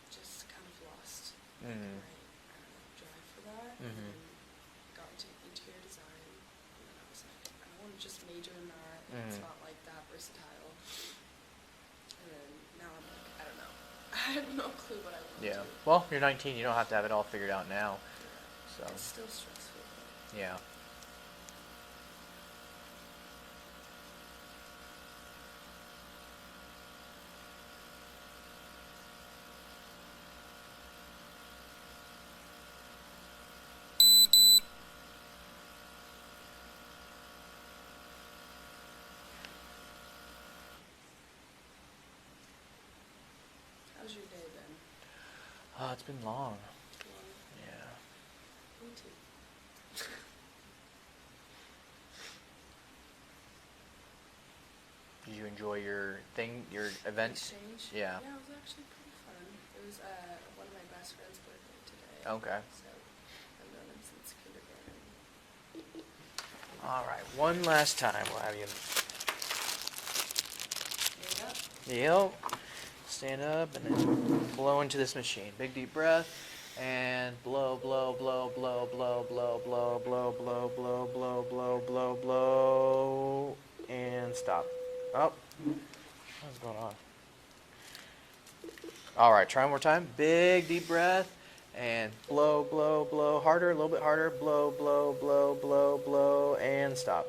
just kind of lost. Mm. I don't know, drive for that. And Mhm. then got into interior design. And then I was like, I don't want to just major in that. Mhm. It's not have no clue what I want to Yeah. do. Well, you're 19. You don't have to have it all figured out now. So, It's still stressful. yeah. How's your day been? Oh, it's been long. Well, Yeah. me too. Did you enjoy your events? Exchange? Yeah. Yeah, it was actually pretty fun. It was one of my best friend's birthday today. Okay. So I've known him since kindergarten. All right. One last time. We'll have you. There you go. Yep. Stand up and then blow into this machine. Big deep breath. And blow, blow, blow, blow, blow, blow, blow, blow, blow, blow, blow, blow, blow, blow. And stop. Oh. What's going on? All right, try one more time. Big deep breath. And blow, blow, blow. Harder, a little bit harder. Blow, blow, blow, blow, blow. And stop.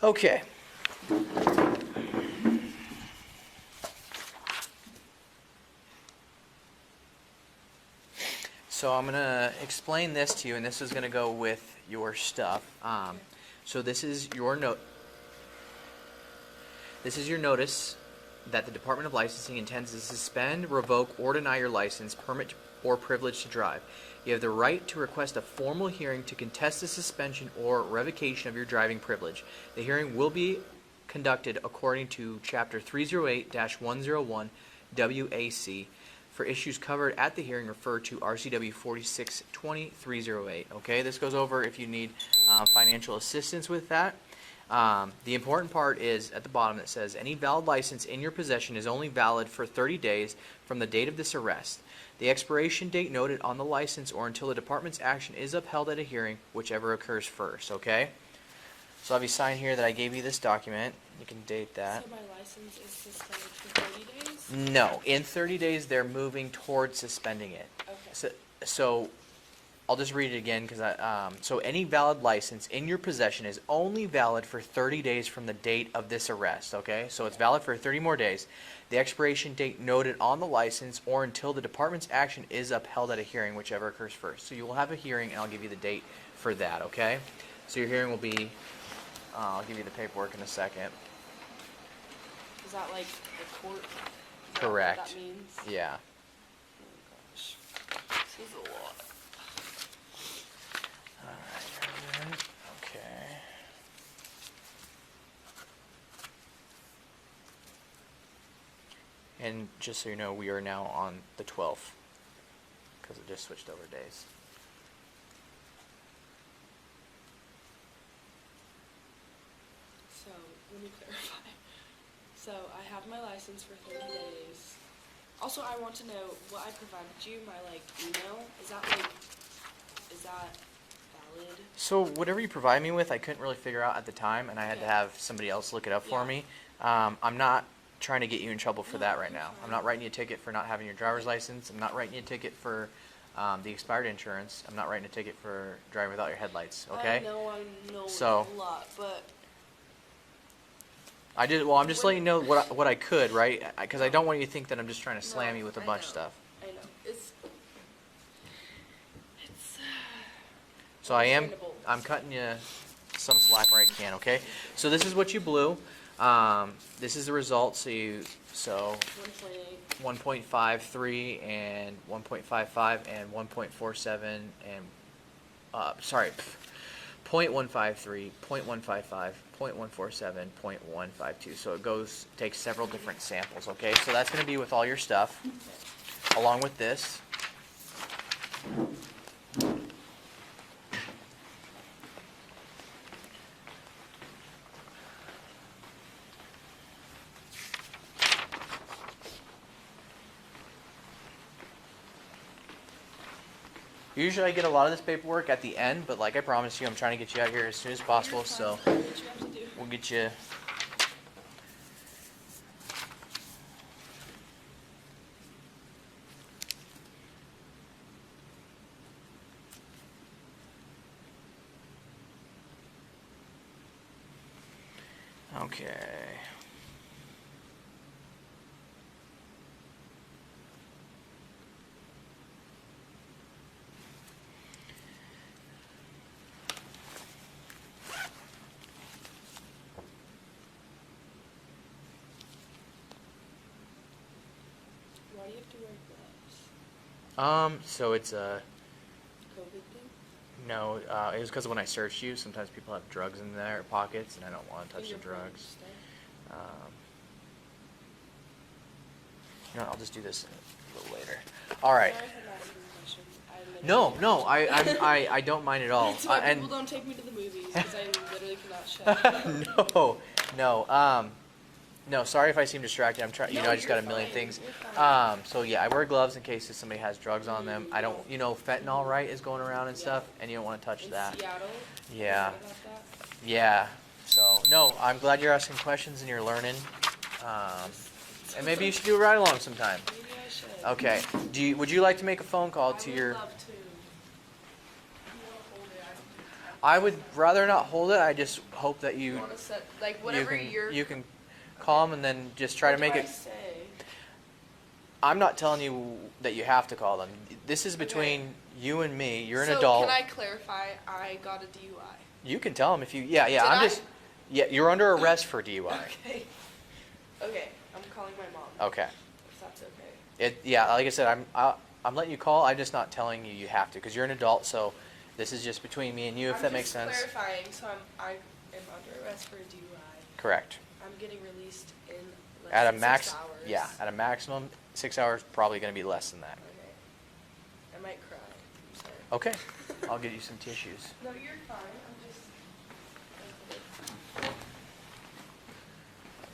Okay. So I'm going to explain this to you, and this is going to go with your stuff. So this is your note. This is your notice that the Department of Licensing intends to suspend, revoke, or deny your license, permit, or privilege to drive. You have the right to request a formal hearing to contest the suspension or revocation of your driving privilege. The hearing will be conducted according to Chapter 308-101 WAC. For issues covered at the hearing, refer to RCW 4620-308. Okay, this goes over if you need financial assistance with that. The important part is at the bottom that says any valid license in your possession is only valid for 30 days from the date of this arrest. The expiration date noted on the license or until the department's action is upheld at a hearing, whichever occurs first. Okay? So I'll have you sign here that I gave you this document. You can date that. So my license is suspended for 30 days? No, in 30 days they're moving towards suspending it. Okay. So I'll just read it again because so any valid license in your possession is only valid for 30 days from the date of this arrest. Okay, so it's valid for 30 more days. The expiration date noted on the license or until the department's action is upheld at a hearing, whichever occurs first. So you will have a hearing, and I'll give you the date for that. Okay, so your hearing will be. I'll give you the paperwork in a second. Is that like the court? Is that Correct. what that means? Yeah. Oh gosh. This is a lot. Alright, okay. And just so you know, we are now on the 12th because it just switched over days. So, let me clarify. So, I have my license for 30 days. Also, I want to know what I provided you, my, email. Is that valid? So whatever you provide me with, I couldn't really figure out at the time, and I had to have somebody else look it up for Yeah. me. I'm not trying to get you in trouble for No, that right you're now. fine. I'm not writing you a ticket for not having your driver's license. I'm not writing you a ticket for the expired insurance. I'm not writing a ticket for driving without your headlights. Okay? I know So- a lot, but Well, I'm just letting you know what I could, right? Because I don't want you to think that I'm just trying to slam No, you with a I bunch of know. stuff. I know. It's So understandable. I'm cutting you some slack where I can, okay? So this is what you blew. This is the result. So 1.8. 1.53 and 1.55 and 1.47 and 0.153, 0.155, 0.147, 0.152. So it takes several different samples, okay? So that's going to be with all your stuff, along with this. Usually I get a lot of this paperwork at the end, but like I promised you, I'm trying to get you out here as soon as possible, so What you have to do. we'll get you. Okay. Why do you have to wear gloves? So it's a COVID thing? no. It was because when I searched you, sometimes people have drugs in their pockets, and I don't want to touch the Your drugs. brain stuff. You know, what, I'll just do this a little later. All right. Sorry for not asking the question. I No, literally- no, I don't mind at all. That's why And people don't take me to the movies, because I literally cannot shut up. no. Sorry if I seem distracted. I'm trying. You No, know, I just got a you're million fine. things. You're fine. So yeah, I wear gloves in case if somebody has drugs on them. I don't. You know, fentanyl, right, is going around and Yeah. stuff, and you don't want to touch In that. Seattle? Yeah. You heard about that? Yeah. So no, I'm glad you're asking questions and you're learning. And maybe you should do a ride along sometime. Maybe I should. Okay. Would you like to make a phone call to I would your? love to. You wanna hold it, I would rather not hold it. I just hope that You you wanna set, like, whatever you're. you can call them and then just try to make What it. do I say? I'm not telling you that you have to call them. This is between you and me. You're an So adult. can I clarify? I got a DUI. You can tell them if you. Yeah, yeah. Did I'm I? just. Yeah, you're under arrest for DUI. Okay. Okay, I'm calling my mom. Okay. If that's okay. Yeah, like I said, I'm letting you call. I'm just not telling you you have to because you're an adult. So this is just between me and you, if that makes sense. I'm just clarifying. So I am under arrest for a DUI. Correct. I'm getting released in less At a than max. 6 hours. Yeah, at a maximum 6 hours. Probably going to be less than that. Okay. I might cry. I'm sorry. Okay. I'll get you some tissues. No, you're fine. I'm just.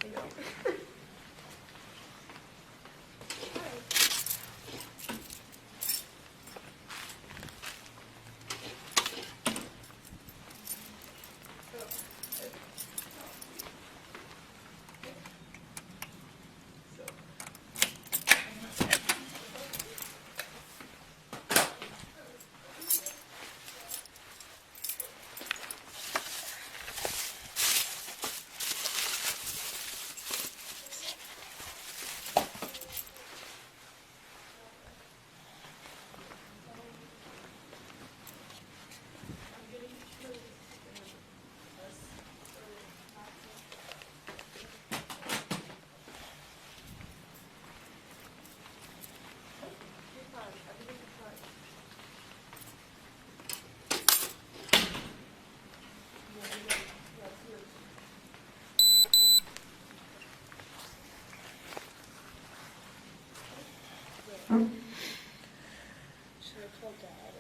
Thank you. Should I call Dad?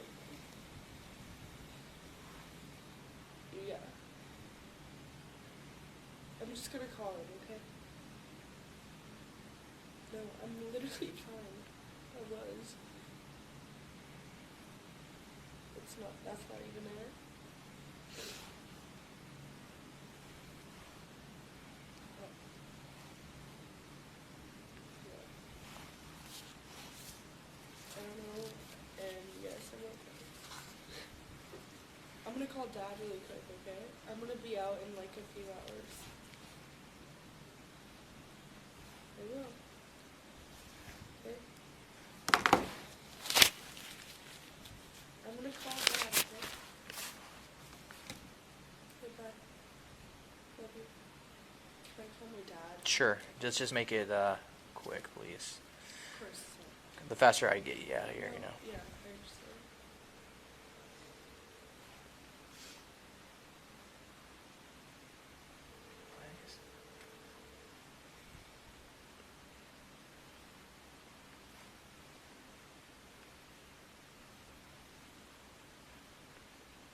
Yeah. I'm just gonna call him, okay? No, I'm literally fine. I was. It's not, that's not even it. Oh. Yeah. I don't know, and yes, I'm okay. I'm gonna call Dad really quick, okay? I'm gonna be out in like a few hours. I will. Okay? I'm gonna call Dad, okay? Goodbye. Love you. Can I call my dad? Sure. Let's just make it quick, please. Of course. The faster I get you out of here, you know. Yeah, I understand.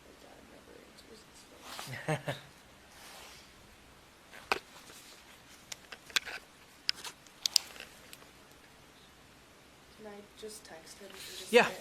My dad never answers his phone. Can I just text him and just Yeah. say,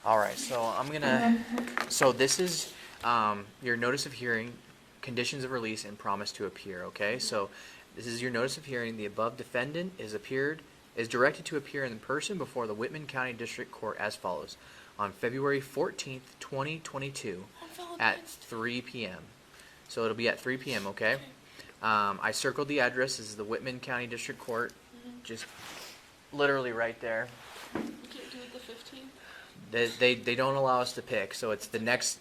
All right, so this is your notice of hearing, conditions of release, and promise to appear, okay? So this is your notice of hearing. The above defendant is directed to appear in person before the Whitman County District Court as follows. On February 14th, 2022 at 3 p.m. So it'll be at 3 p.m., okay? I circled the address. This is the Whitman County District Court, just literally right there. We can't do it the 15th? They don't allow us to pick, so it's the next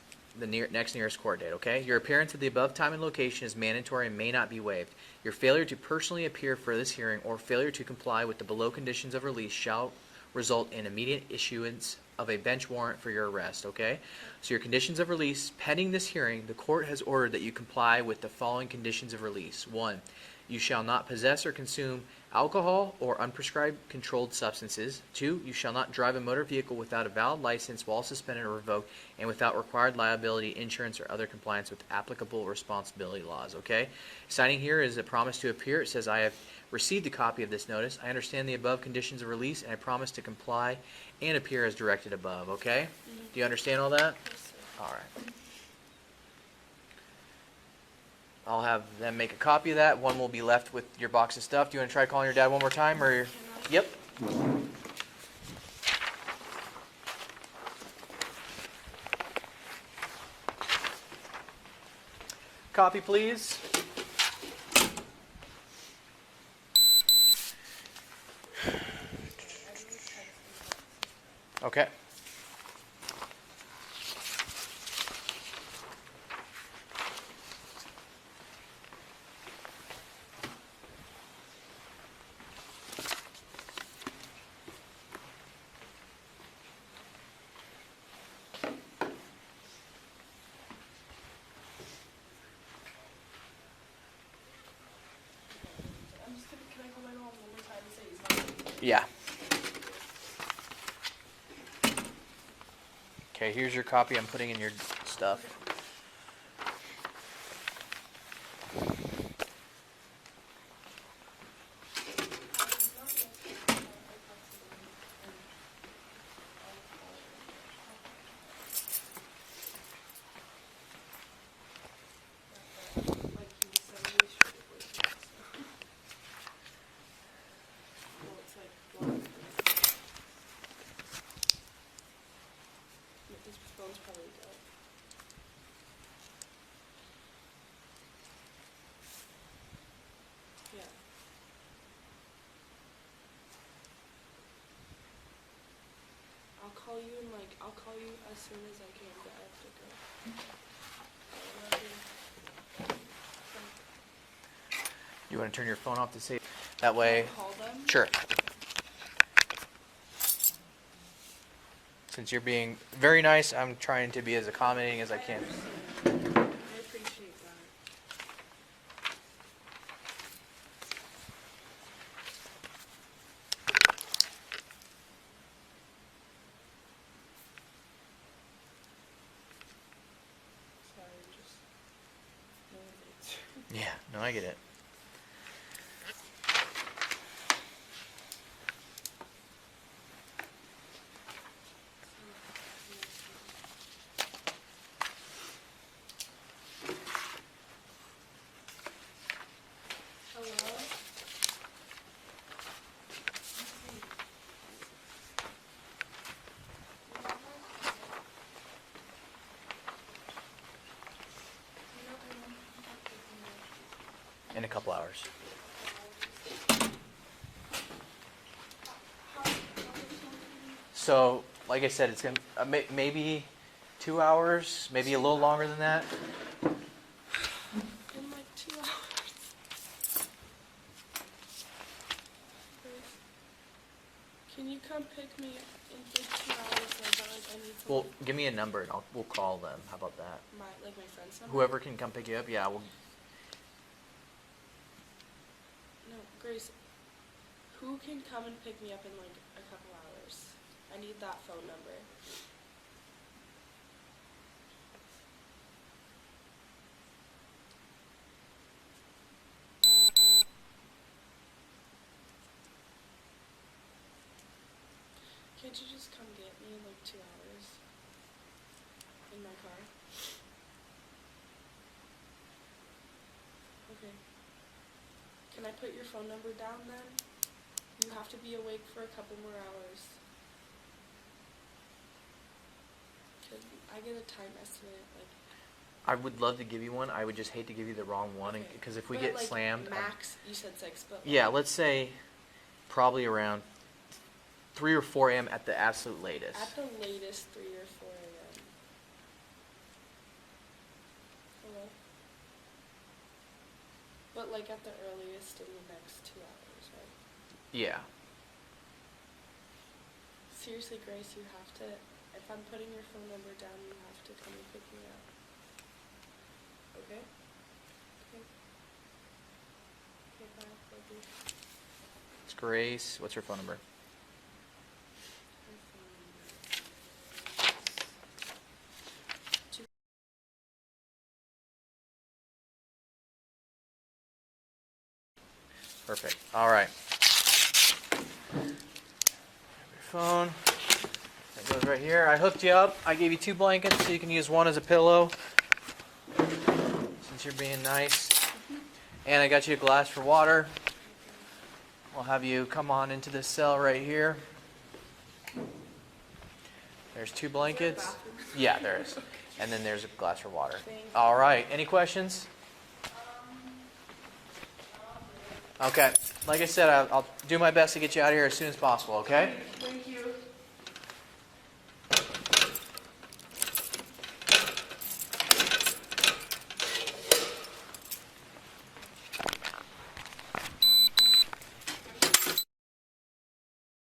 nearest court date, okay? Your appearance at the above time and location is mandatory and may not be waived. Your failure to personally appear for this hearing or failure to comply with the below conditions of release shall result in immediate issuance of a bench warrant for your arrest, okay? So your conditions of release, pending this hearing, the court has ordered that you comply with the following conditions of release. 1, you shall not possess or consume alcohol or unprescribed controlled substances. 2, you shall not drive a motor vehicle without a valid license while suspended or revoked and without required liability, insurance, or other compliance with applicable responsibility laws, okay? Signing here is a promise to appear. It says, I have received a copy of this notice. I understand the above conditions of release and I promise to comply and appear as directed above, okay? Do you understand all that? Yes, sir. All right. I'll have them make a copy of that. One will be left with your box of stuff. Do you want to try calling your dad one more time, or? Yep. Copy, please. Okay. I'm just gonna, can I call my mom one more time and say he's not? Yeah. Okay, here's your copy. I'm putting in your stuff. Like he was saying, we should have waited. Well, it's like blocked. This phone's probably dead. Yeah. I'll call you as soon as I can, but I have to go. You want to turn your phone off to save? That way. Call them? Sure. Since you're being very nice, I'm trying to be as accommodating as I can. I appreciate that. Sorry, just no dates. Yeah, no, I get it. Hello? In a couple hours. So, like I said, it's gonna maybe 2 hours, maybe a little longer than that. In like 2 hours. Can you come pick me in like 2 hours? I need to. Well, give me a number and we'll call them. How about that? my friend's number. Whoever can come pick you up, yeah. We'll, No, Grace. Who can come and pick me up in like a couple hours? I need that phone number. Can't you just come get me in like 2 hours? In my car. Okay. Can I put your phone number down then? You have to be awake for a couple more hours. Could I get a time estimate? Like, I would love to give you one. I would just hate to give you the wrong one okay. because if we But, get like, slammed. max, you said 6, but Yeah, let's say probably around 3 or 4 a.m. at the absolute latest. at the latest 3 or 4 a.m. Hello? But like at the earliest in the next 2 hours, right? Yeah. Seriously, Grace, you have to, if I'm putting your phone number down, you have to come and pick me up. Okay? Okay. Okay, bye. Love you. It's Grace. What's her phone number? Her phone number is 2. Perfect. All right. Grab your phone. That goes right here. I hooked you up. I gave you 2 blankets so you can use one as a pillow since you're being nice. And I got you a glass for water. We'll have you come on into this cell right here. There's 2 blankets. bathroom? Yeah, there is. And then there's a glass for water. Thank you. All right. Any questions? Okay. Like I said, I'll do my best to get you out of here as soon as possible, okay? Thank you.